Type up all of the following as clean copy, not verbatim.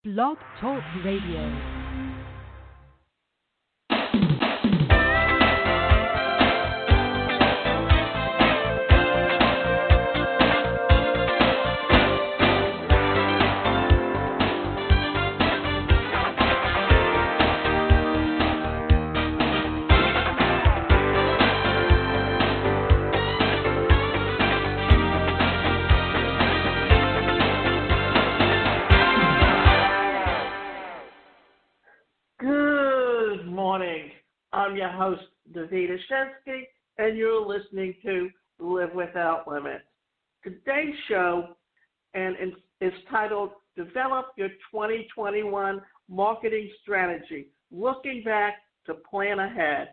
Blog Talk Radio. I'm your host, Davida Shensky, and you're listening to Live Without Limits. Today's show is titled Develop Your 2021 Marketing Strategy, Looking Back to Plan Ahead.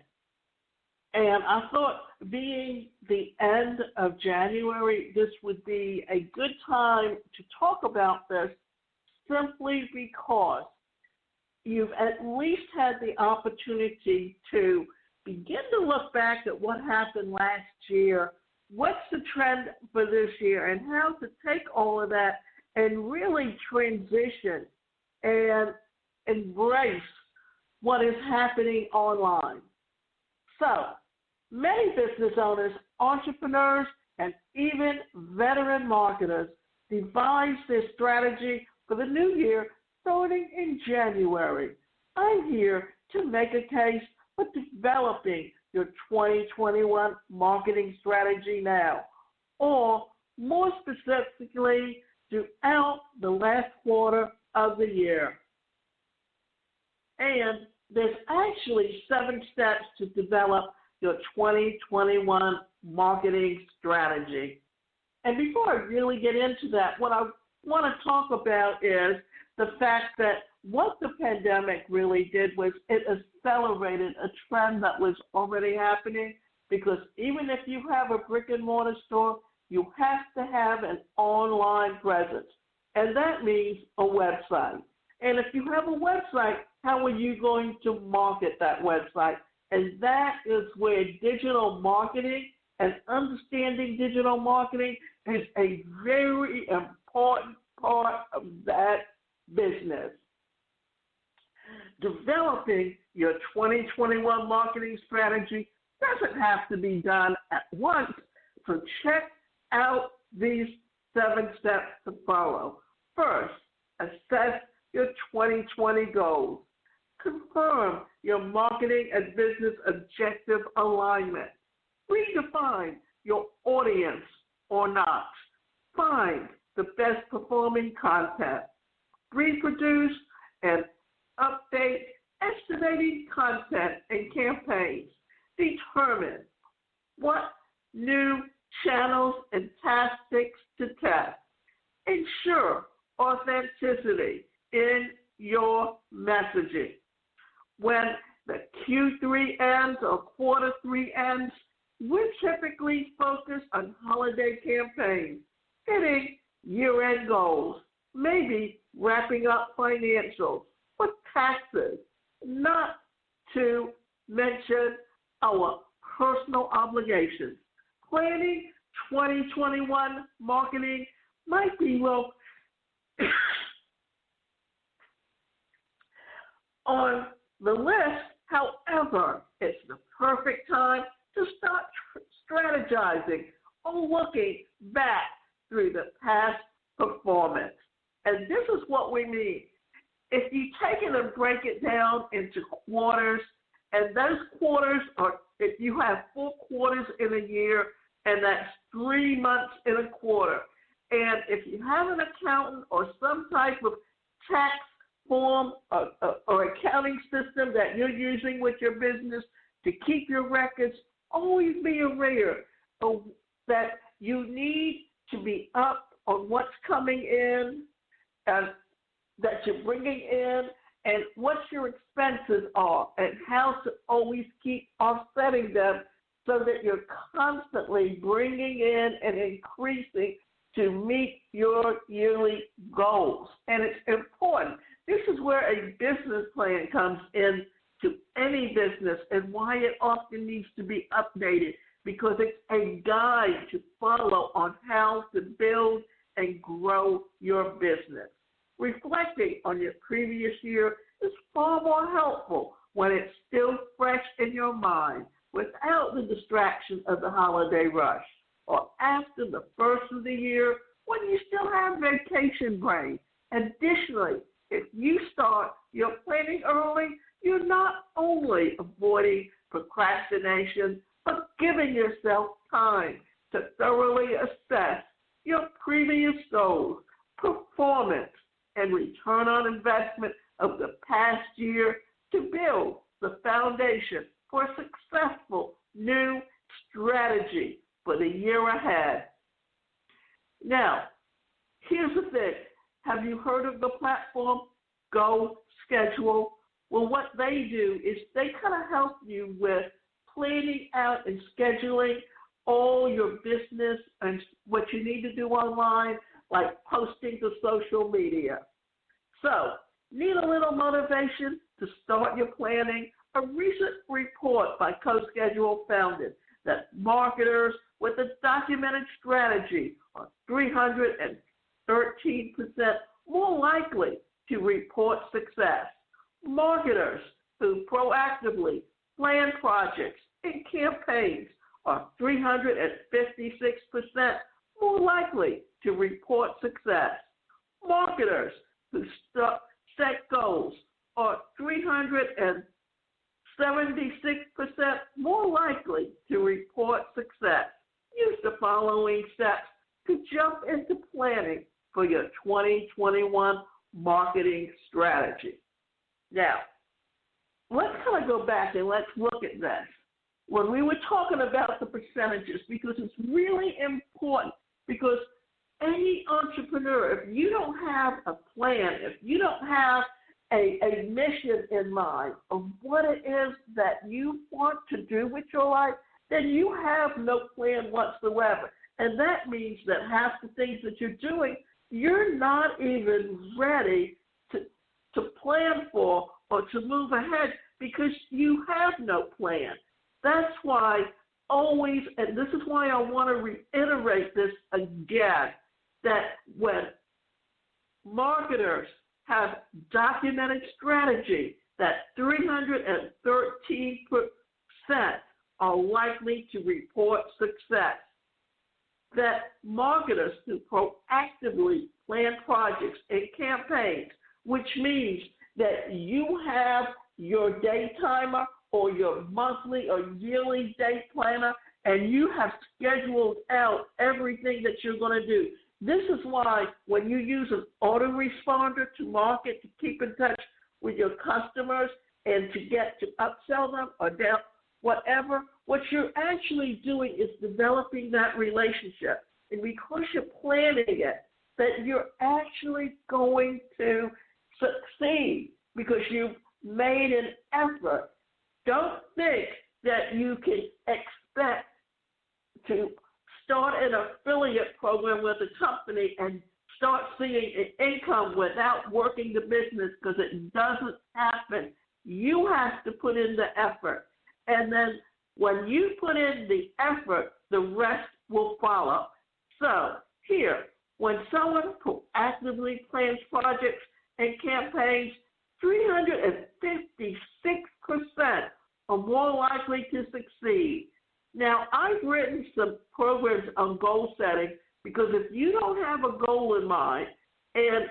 And I thought, being the end of January, this would be a good time to talk about this simply because you've at least had the opportunity to begin to look back at what happened last year, what's the trend for this year, and how to take all of that and really transition and embrace what is happening online. So, many business owners, entrepreneurs, and even veteran marketers devise their strategy for the new year starting in January. I'm here to make a case for developing your 2021 marketing strategy now, or more specifically, throughout the last quarter of the year. And there's actually 7 steps to develop your 2021 marketing strategy. And before I really get into that, what I want to talk about is the fact that what the pandemic really did was it accelerated a trend that was already happening, because even if you have a brick and mortar store, you have to have an online presence. And that means a website. And if you have a website, how are you going to market that website? And that is where digital marketing and understanding digital marketing is a very important part of that business. Developing your 2021 marketing strategy doesn't have to be done at once, so check out these 7 steps to follow. First, assess your 2020 goals. Confirm your marketing and business objective alignment. Redefine your audience or not. Find the best performing content. Reproduce and update estimating content and campaigns. Determine what new channels and tactics to test. Ensure authenticity in your messaging. When the Q3 ends or quarter 3 ends, we're typically focused on holiday campaigns, hitting year-end goals, maybe wrapping up financials, but taxes, not to mention our personal obligations. Planning 2021 marketing might be low on the list. However, it's the perfect time to start strategizing or looking back through the past performance. And this is what we mean. If you take it and break it down into quarters, and those quarters are, if you have 4 quarters in a year, and that's 3 months in a quarter. And if you have an accountant or some type of tax form or accounting system that you're using with your business to keep your records, always be aware that you need to be up on what's coming in and that you're bringing in and what your expenses are and how to always keep offsetting them so that you're constantly bringing in and increasing to meet your yearly goals. And it's important. This is where a business plan comes in to any business and why it often needs to be updated, because it's a guide to follow on how to build and grow your business. reflecting on your previous year is far more helpful when it's still fresh in your mind without the distraction of the holiday rush, or after the first of the year when you still have vacation brain. Additionally, if you start your planning early, you're not only avoiding procrastination, but giving yourself time to thoroughly assess your previous goals, performance, and return on investment of the past year to build the foundation for a successful new strategy for the year ahead. Now, here's the thing. Have you heard of the platform Go Schedule? Well, what they do is they kind of help you with planning out and scheduling all your business and what you need to do online, like posting to social media. So, need a little motivation to start your planning? A recent report by CoSchedule found that marketers with a documented strategy are 313% more likely to report success. Marketers who proactively plan projects and campaigns are 356% more likely to report success. Marketers who set goals are 376% more likely to report success. Use the following steps to jump into planning for your 2021 marketing strategy. Now, let's kind of go back and let's look at this. When we were talking about the percentages, because it's really important, because any entrepreneur, if you don't have a plan, if you don't have a mission in mind of what it is that you want to do with your life, then you have no plan whatsoever. And that means that half the things that you're doing, you're not even ready to plan for or to move ahead because you have no plan. That's why always, and this is why I want to reiterate this again, that when marketers have documented strategy, that 313% are likely to report success. That marketers who proactively plan projects and campaigns, which means that you have your day timer or your monthly or yearly day planner, and you have scheduled out everything that you're going to do. This is why when you use an autoresponder to market, to keep in touch with your customers and to get to upsell them or down whatever, what you're actually doing is developing that relationship. And because you're planning it, that you're actually going to succeed because you've made an effort. Don't think that you can expect to start an affiliate program with a company and start seeing an income without working the business, because it doesn't happen. You have to put in the effort. And then when you put in the effort, the rest will follow. So here, when someone proactively plans projects and campaigns, 356% are more likely to succeed. Now, I've written some programs on goal setting because if you don't have a goal in mind and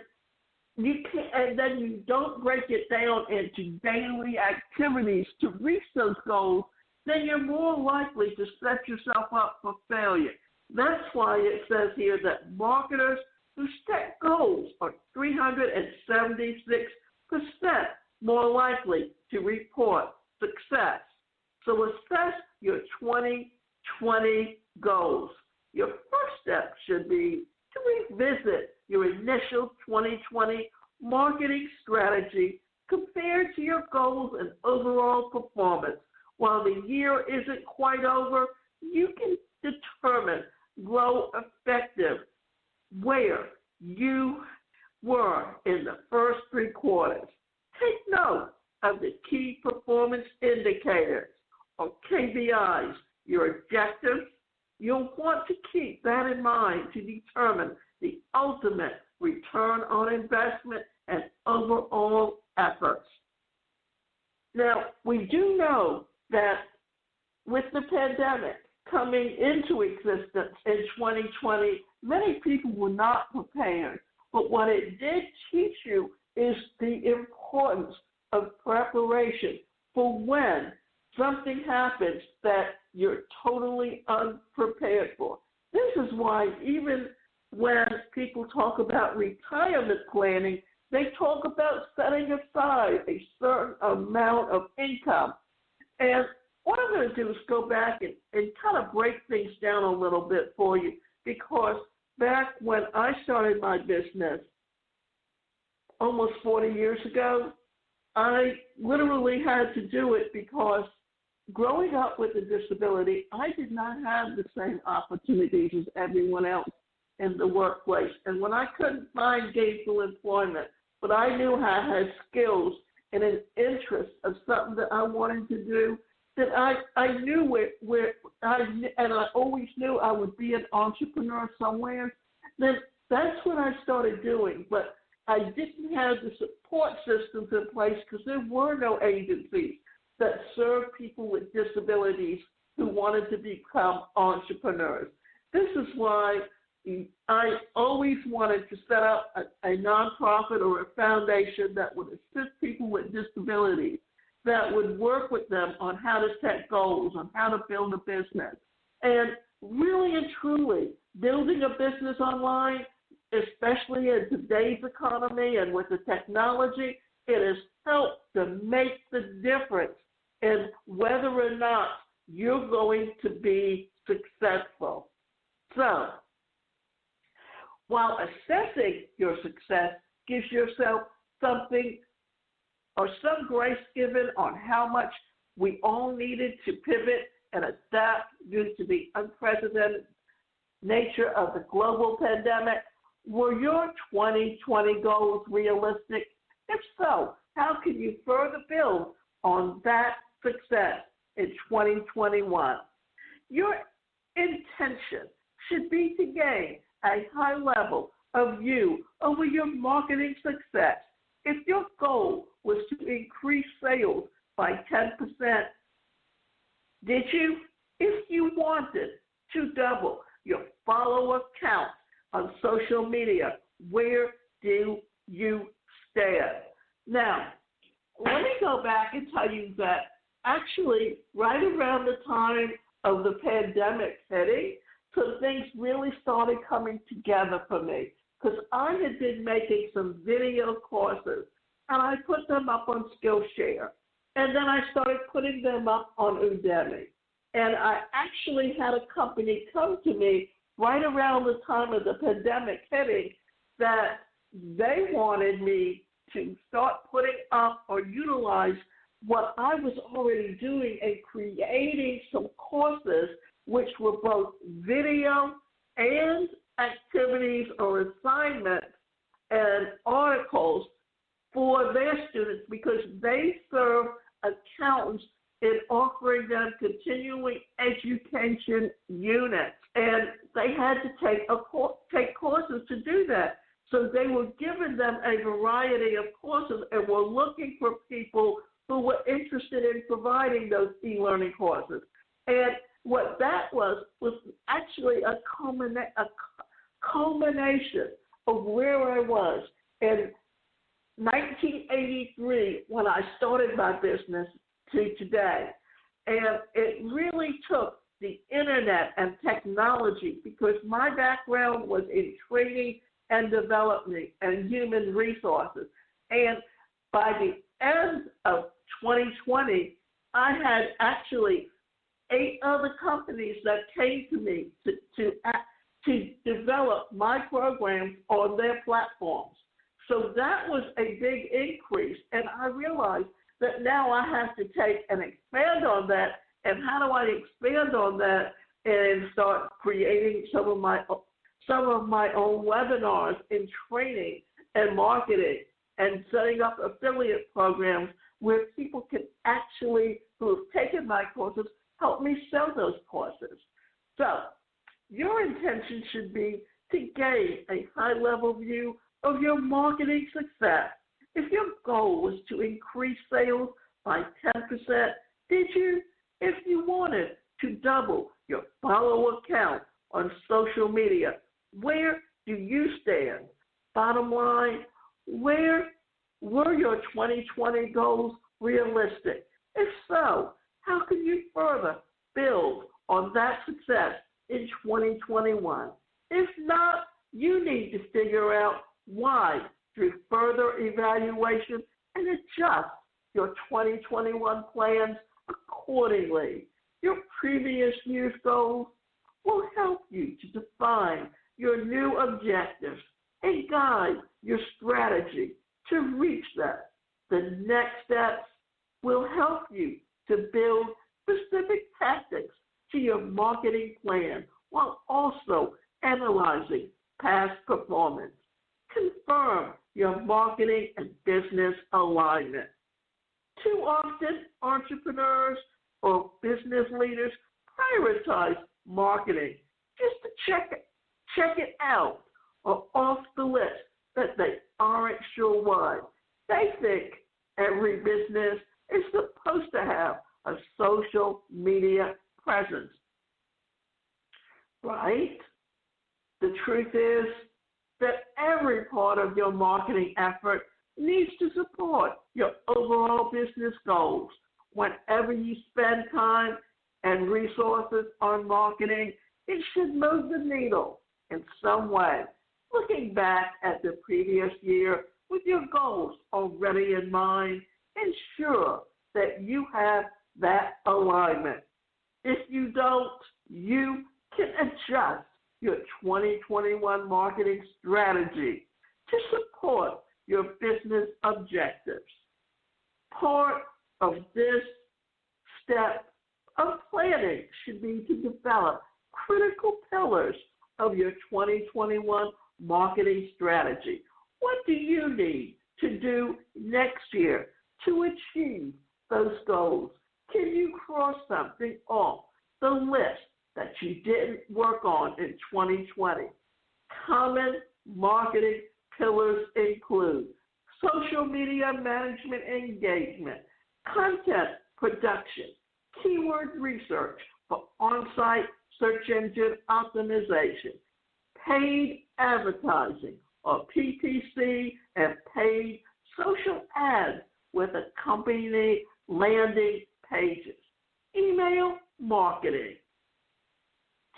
then you don't break it down into daily activities to reach those goals, then you're more likely to set yourself up for failure. That's why it says here that marketers who set goals are 376% more likely to report success. So assess your 2020 goals. Your first step should be to revisit your initial 2020 marketing strategy compared to your goals and overall performance. While the year isn't quite over, you can determine, grow effective where you were in the first 3 quarters. Take note of the key performance indicators or KPIs, your objectives. You'll want to keep that in mind to determine the ultimate return on investment, and overall efforts. Now, we do know that with the pandemic coming into existence in 2020, many people were not prepared. But what it did teach you is the importance of preparation for when something happens that you're totally unprepared for. This is why even when people talk about retirement planning, they talk about setting aside a certain amount of income. And what I'm going to do is go back and kind of break things down a little bit for you, because back when I started my business almost 40 years ago, I literally had to do it because growing up with a disability, I did not have the same opportunities as everyone else in the workplace. And when I couldn't find gainful employment, but I knew I had skills and an interest of something that I wanted to do, that I knew and I always knew I would be an entrepreneur somewhere, then that's what I started doing. But I didn't have the support systems in place because there were no agencies that served people with disabilities who wanted to become entrepreneurs. This is why I always wanted to set up a nonprofit or a foundation that would assist people with disabilities, that would work with them on how to set goals, on how to build a business. And really and truly, building a business online, especially in today's economy and with the technology, it has helped to make the difference in whether or not you're going to be successful. So, while assessing your success gives yourself something or some grace given on how much we all needed to pivot and adapt due to the unprecedented nature of the global pandemic, were your 2020 goals realistic? If so, how can you further build on that success in 2021? Your intention should be to gain a high level of view over your marketing success. If your goal was to increase sales by 10%, did you? If you wanted to double your follower count on social media, where do you stand? Now, let me go back and tell you that actually right around the time of the pandemic hitting, so things really started coming together for me, because I had been making some video courses, and I put them up on Skillshare, and then I started putting them up on Udemy. And I actually had a company come to me right around the time of the pandemic hitting that they wanted me to start putting up or utilize what I was already doing and creating some courses which were both video and activities or assignments and articles for their students, because they serve accountants in offering them continuing education units. And they had to take courses to do that. So they were giving them a variety of courses and were looking for people who were interested in providing those e-learning courses. And what that was actually a culmination of where I was in 1983 when I started my business to today. And it really took the internet and technology, because my background was in training and development and human resources. And by the end of 2020, I had actually 8 other companies that came to me to develop my programs on their platforms. So that was a big increase, and I realized that now I have to take and expand on that. And how do I expand on that and start creating some of my own webinars in training and marketing and setting up affiliate programs where people can actually, who have taken my courses, help me sell those courses. So your intention should be to gain a high-level view of your marketing success. If your goal was to increase sales by 10%, did you? If you wanted to double your follower count on social media, where do you stand? Bottom line, where were your 2020 goals realistic? If so, how can you further build on that success in 2021? If not, you need to figure out why through further evaluation and adjust your 2021 plans accordingly. Your previous year's goals will help you to define your new objectives and guide your strategy to reach them. The next steps will help you to build specific tactics to your marketing plan while also analyzing past performance. Confirm your marketing and business alignment. Too often, entrepreneurs or business leaders prioritize marketing just to check it out or off the list that they aren't sure why. They think every business is supposed to have a social media presence, right? The truth is that every part of your marketing effort needs to support your overall business goals. Whenever you spend time and resources on marketing, it should move the needle in some way. Looking back at the previous year with your goals already in mind, ensure that you have that alignment. If you don't, you can adjust your 2021 marketing strategy to support your business objectives. Part of this step of planning should be to develop critical pillars of your 2021 marketing strategy. What do you need to do next year to achieve those goals? Can you cross something off the list that you didn't work on in 2020? Common marketing pillars include social media management engagement, content production, keyword research for on-site search engine optimization, paid advertising or PPC, and paid social ads with accompanying landing pages, email marketing.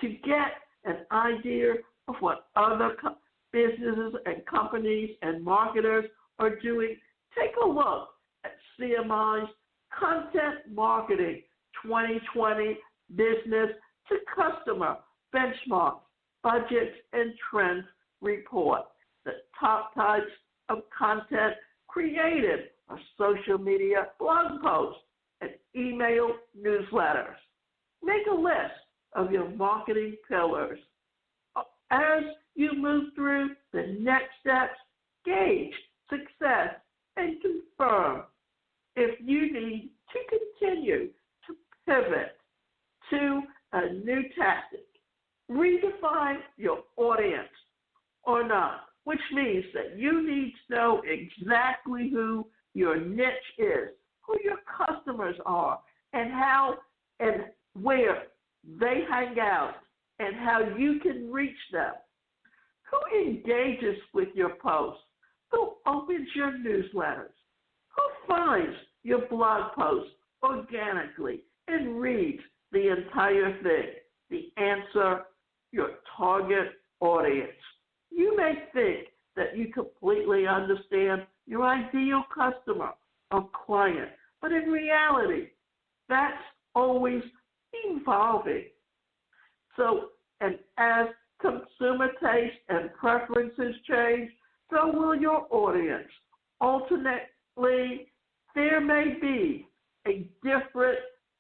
To get an idea of what other businesses and companies and marketers are doing, take a look at CMI's Content Marketing 2020 Business to Customer Benchmark Budgets and Trends Report. The top types of content created are social media blog posts and email newsletters. Make a list of your marketing pillars. As you move through the next steps, gauge success and confirm if you need to continue to pivot to a new tactic. Redefine your audience or not, which means that you need to know exactly who your niche is, who your customers are, and how and where they hang out, and how you can reach them. Who engages with your posts? Who opens your newsletters? Who finds your blog posts organically and reads the entire thing? The answer, your target audience. You may think that you completely understand your ideal customer or client, but in reality, that's always evolving. So, and as consumer taste and preferences change, so will your audience. Alternately, there may be a different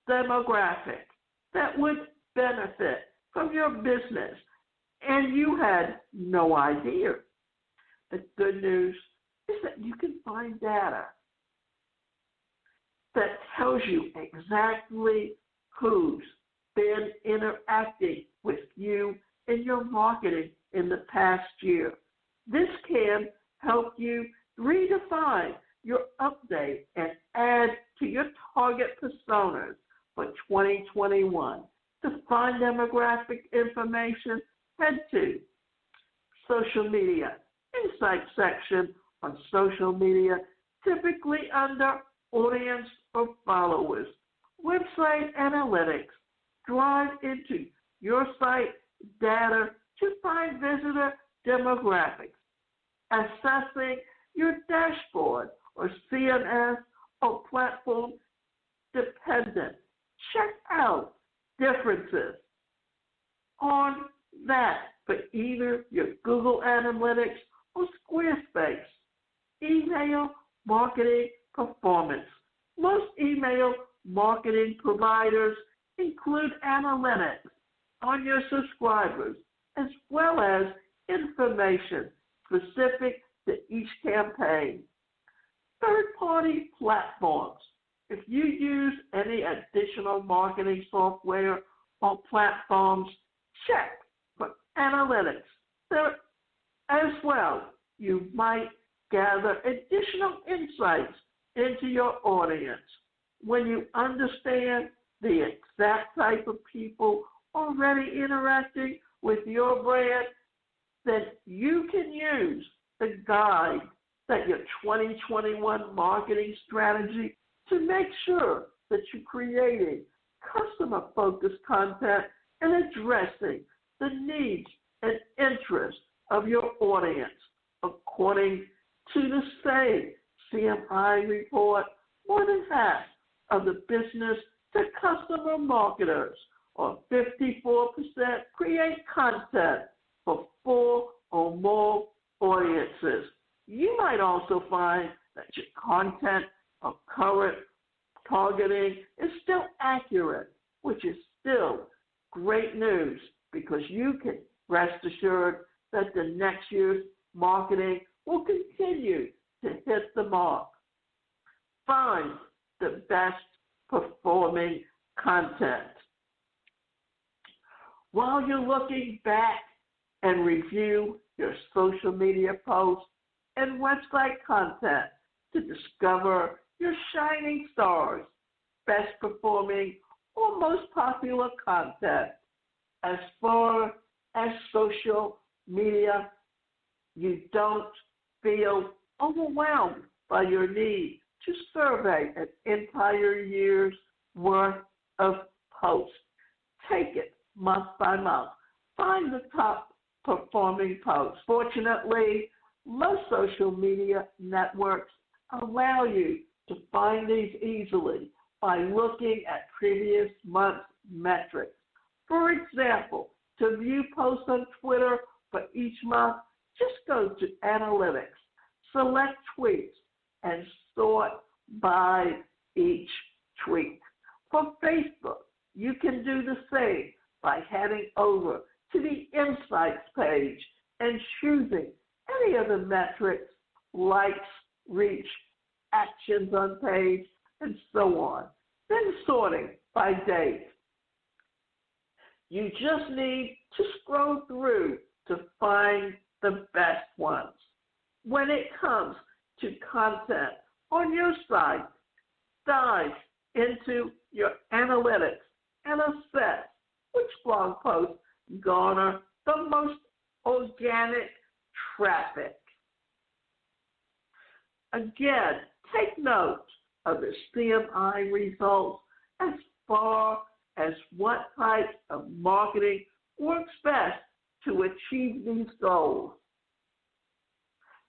demographic that would benefit from your business, and you had no idea. The good news is that you can find data that tells you exactly who's been interacting with you in your marketing in the past year. This can help you redefine your update and add to your target personas for 2021. To find demographic information, head to social media insight section on social media, typically under audience or followers. Website analytics drive into your site data to find visitor demographics. Assessing your dashboard or CMS or platform dependent. Check out differences on that for either your Google Analytics or Squarespace. Email marketing performance. Most email marketing providers include analytics on your subscribers as well as information specific to each campaign. Third-party platforms. If you use any additional marketing software or platforms, check for analytics. There as well, you might gather additional insights into your audience. When you understand the exact type of people already interacting with your brand, then you can use the guide that your 2021 marketing strategy to make sure that you're creating customer-focused content and addressing the needs and interests of your audience. According to the same CMI report, more than half of the business-to-customer marketers, or 54%, create content for 4 or more audiences. You might also find that your content or current targeting is still accurate, which is still great news because you can rest assured that the next year's marketing will continue to hit the mark. Find the best performing content. While you're looking back and review your social media posts and website content to discover your shining stars, best performing or most popular content. As far as social media, you don't feel overwhelmed by your need to survey an entire year's worth of posts. Take it month by month. Find the top performing posts. Fortunately, most social media networks allow you to find these easily by looking at previous month's metrics. For example, to view posts on Twitter for each month, just go to Analytics, select tweets, and sort by each tweet. For Facebook, you can do the same by heading over to the Insights page and choosing any of the metrics, likes, reach, actions on page, and so on. Then sorting by date. You just need to scroll through to find the best ones. When it comes to content on your site, dive into your analytics and assess which blog posts garner the most organic traffic. Again, take note of the CMI results as far as what type of marketing works best to achieve these goals.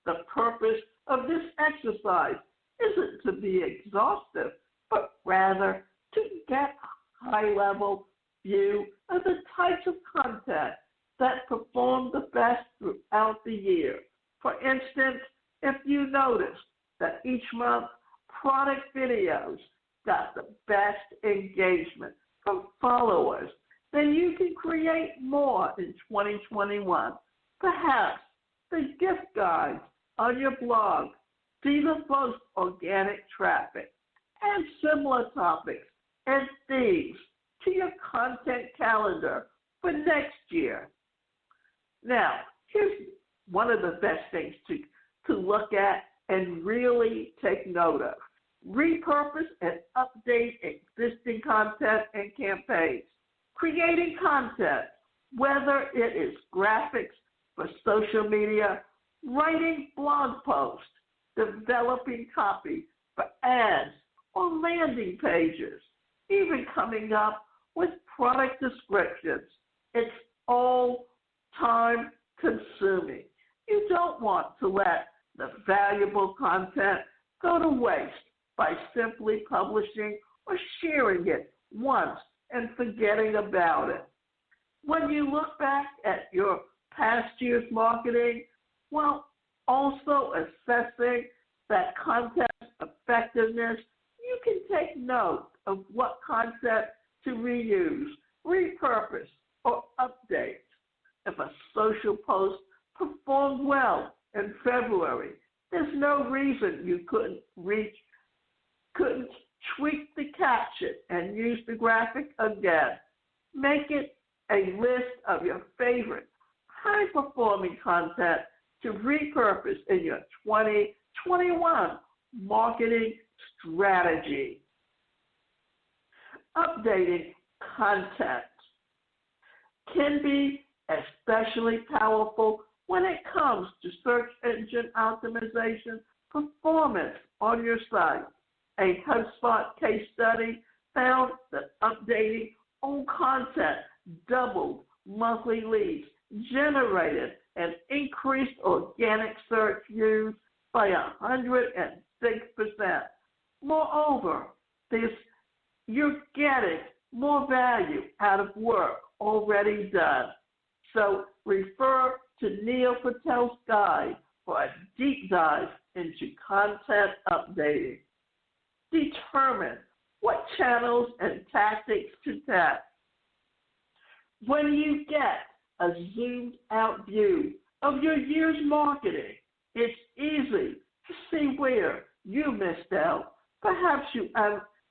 The purpose of this exercise isn't to be exhaustive, but rather to get a high-level view of the types of content that perform the best throughout the year. For instance, if you notice that each month product videos got the best engagement from followers, then you can create more in 2021. Perhaps the gift guides on your blog see the most organic traffic, and similar topics and themes to your content calendar for next year. Now, here's one of the best things to to look at and really take note of. Repurpose and update existing content and campaigns. Creating content, whether it is graphics for social media, writing blog posts, developing copy for ads or landing pages, even coming up with product descriptions. It's all time consuming. You don't want to let the valuable content go to waste by simply publishing or sharing it once and forgetting about it. When you look back at your past year's marketing, while also assessing that content's effectiveness, you can take note of what content to reuse, repurpose, or update. If a social post performed well in February, there's no reason you couldn't tweak the caption and use the graphic again. Make it a list of your favorite high-performing content to repurpose in your 2021 marketing strategy. Updating content can be especially powerful when it comes to search engine optimization performance on your site. A HubSpot case study found that updating old content doubled monthly leads generated and increased organic search views by 106%. Moreover, you're getting more value out of work already done. So refer to Neil Patel's guide for a deep dive into content updating. Determine what channels and tactics to test. When you get a zoomed out view of your year's marketing, it's easy to see where you missed out. Perhaps you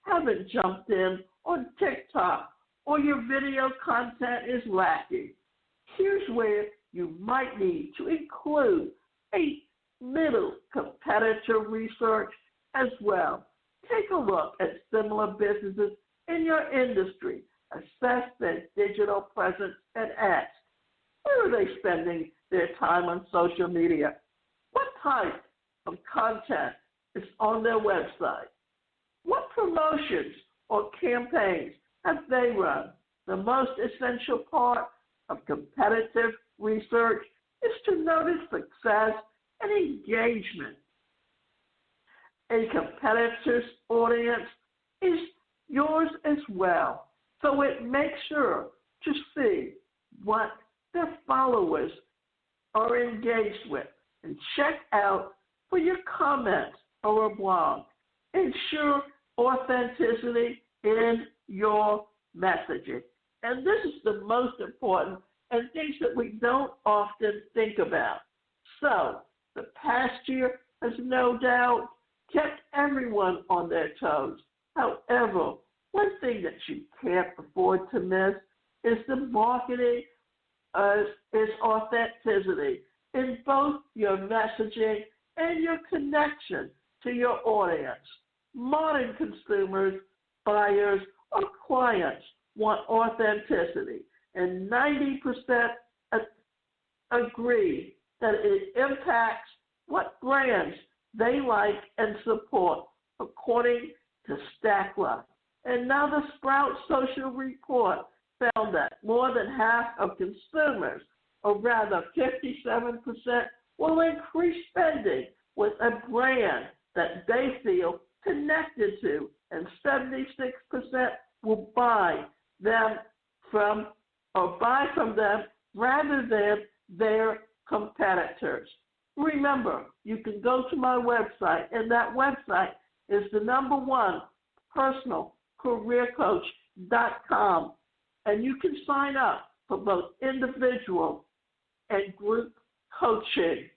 haven't jumped in on TikTok or your video content is lacking. Here's where you might need to include a little competitor research as well. Take a look at similar businesses in your industry. Assess their digital presence and ask, where are they spending their time on social media? What type of content is on their website? What promotions or campaigns have they run? The most essential part of competitive research is to notice success and engagement. A competitor's audience is yours as well, so it makes sure to see what their followers are engaged with and check out for your comments or a blog. Ensure authenticity in your messaging. And this is the most important and things that we don't often think about. So the past year has no doubt kept everyone on their toes. However, one thing that you can't afford to miss is the marketing is authenticity in both your messaging and your connection to your audience. Modern consumers, buyers, or clients want authenticity, and 90% agree that it impacts what brands they like and support, according to Stackler. And now the Sprout Social Report found that more than half of consumers, or rather 57%, will increase spending with a brand that they feel connected to, and 76% will buy from them rather than their competitors. Remember, you can go to my website, and that website is the #1 personalcareercoach.com, and you can sign up for both individual and group coaching.